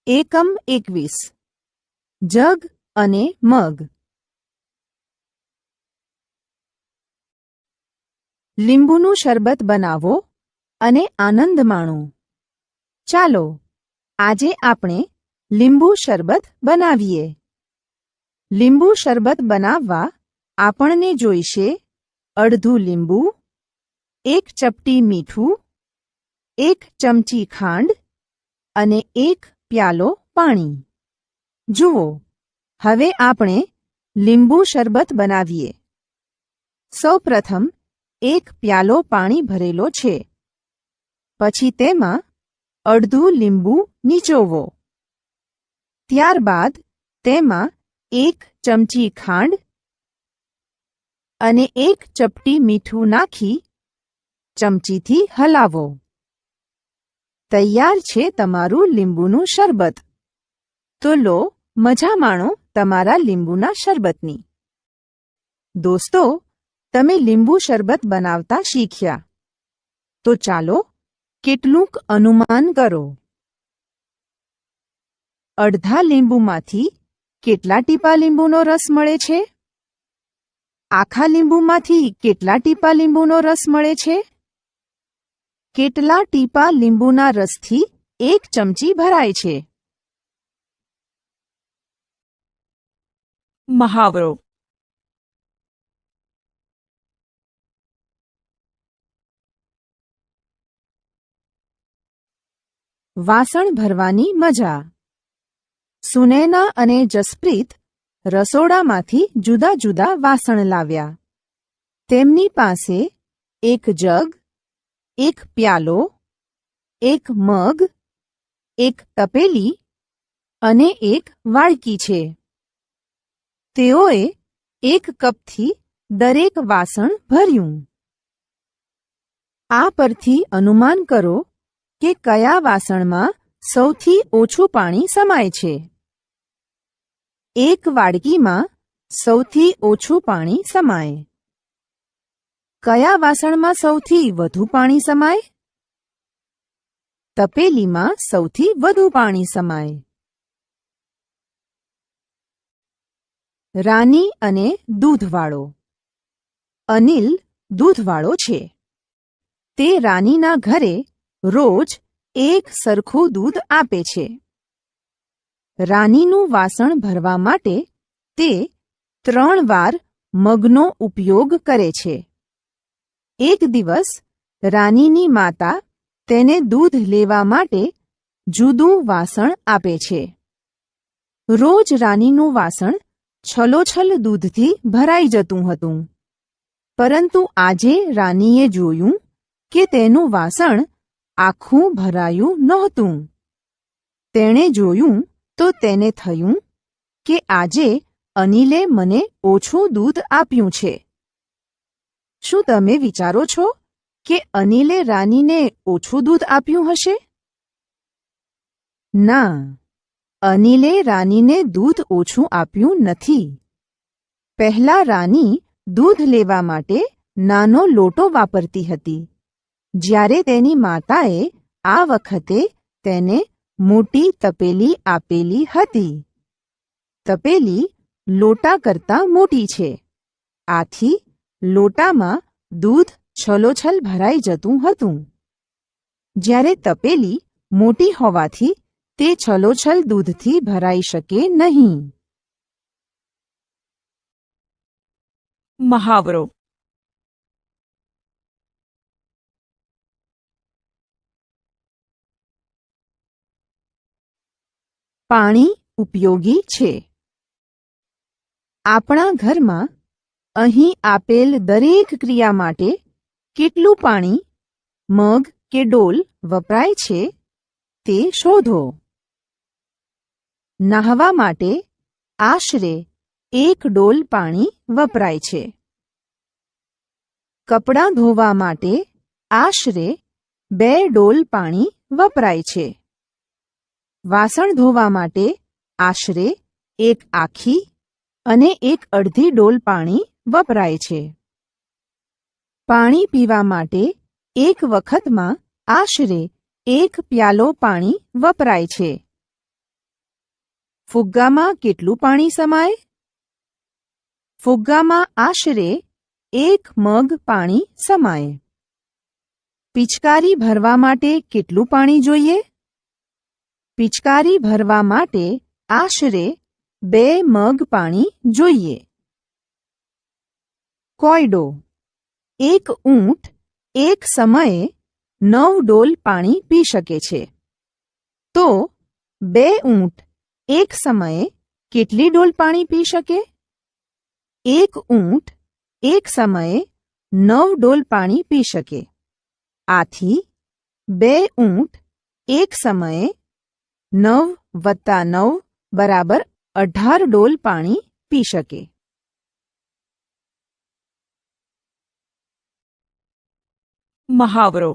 એકમ 21 જગ અને મગ. લીંબુનું શરબત બનાવો અને આનંદ માણો. ચાલો આજે આપણે લીંબુ શરબત બનાવીએ. લીંબુ શરબત બનાવવા આપણને જોઈશે અડધું લીંબુ, 1 ચપટી મીઠું, 1 ચમચી ખાંડ અને 1 પ્યાલો પાણી. જુઓ, હવે આપણે લીંબુ શરબત બનાવીએ. સૌપ્રથમ 1 પ્યાલો પાણી ભરેલો છે. પછી તેમાં અડધું લીંબુ નીચોવો. ત્યારબાદ તેમાં 1 ચમચી ખાંડ અને 1 ચપટી મીઠું નાખી ચમચીથી હલાવો. તૈયાર છે તમારું લીંબુનું શરબત. તો લો, મજા માણો તમારા લીંબુના શરબતની. દોસ્તો, તમે લીંબુ શરબત બનાવતા શીખ્યા. તો ચાલો કેટલુંક અનુમાન કરો. અડધા લીંબુમાંથી કેટલા ટીપા લીંબુનો રસ મળે છે? આખા લીંબુમાંથી કેટલા ટીપા લીંબુનો રસ મળે છે? કેટલા ટીપા લીંબુના રસથી 1 ચમચી ભરાય છે? મહાવરો. વાસણ ભરવાની મજા. સુનૈના અને જસપ્રીત રસોડામાંથી જુદા જુદા વાસણ લાવ્યા. તેમની પાસે 1 જગ, 1 પ્યાલો, 1 મગ, 1 તપેલી અને 1 વાડકી છે. તેઓએ 1 કપથી દરેક વાસણ ભર્યું. આ પરથી અનુમાન કરો કે કયા વાસણમાં સૌથી ઓછું પાણી સમાય છે. 1 વાડકીમાં સૌથી ઓછું પાણી સમાય. કયા વાસણમાં સૌથી વધુ પાણી સમાય? તપેલીમાં સૌથી વધુ પાણી સમાય. રાની અને દૂધવાળો. અનિલ દૂધવાળો છે. તે રાનીના ઘરે રોજ 1 સરખું દૂધ આપે છે. રાનીનું વાસણ ભરવા માટે તે 3 વાર મગનો ઉપયોગ કરે છે. એક દિવસ રાનીની માતા તેને દૂધ લેવા માટે જુદું વાસણ આપે છે. રોજ રાનીનું વાસણ છલોછલ દૂધથી ભરાઈ જતું હતું. પરંતુ આજે રાનીએ જોયું કે તેનું વાસણ આખું ભરાયું નહોતું. તેણે જોયું તો તેને થયું કે આજે અનિલે મને ઓછું દૂધ આપ્યું છે. શું તમે વિચારો છો કે અનિલે રાનીને ઓછું દૂધ આપ્યું હશે? ના, અનિલે રાનીને દૂધ ઓછું આપ્યું નથી. પહેલા રાની દૂધ લેવા માટે નાનો લોટો વાપરતી હતી, જ્યારે તેની માતાએ આ વખતે તેને મોટી તપેલી આપેલી હતી. તપેલી લોટા કરતાં મોટી છે. આથી લોટામાં દૂધ છલોછલ ભરાઈ જતું હતું. જ્યારે તપેલી મોટી હોવાથી તે છલોછલ દૂધથી ભરાઈ શકે નહીં. મહાવરો. પાણી ઉપયોગી છે. આપણા ઘરમાં અહીં આપેલ દરેક ક્રિયા માટે કેટલું પાણી મગ કે ડોલ વપરાય છે તે શોધો. નહાવા માટે આશરે 1 ડોલ પાણી વપરાય છે. કપડાં ધોવા માટે આશરે 2 ડોલ પાણી વપરાય છે. વાસણ ધોવા માટે આશરે 1 આખી અને 1 અડધી ડોલ પાણી વપરાય છે. પાણી પીવા માટે એક વખતમાં આશરે 1 પ્યાલો પાણી વપરાય છે. ફુગ્ગામાં કેટલું પાણી સમાય? ફુગ્ગામાં આશરે 1 મગ પાણી સમાય. પિચકારી ભરવા માટે કેટલું પાણી જોઈએ? પિચકારી ભરવા માટે આશરે 2 મગ પાણી જોઈએ. કોયડો. એક ઊંટ એક સમયે 9 ડોલ પાણી પી શકે છે. તો 2 ઊંટ એક સમયે કેટલી ડોલ પાણી પી શકે? એક ઊંટ એક સમયે 9 ડોલ પાણી પી શકે. આથી 2 ઊંટ એક સમયે 9 + 9 = 18 ડોલ પાણી પી શકે. મહાવરો.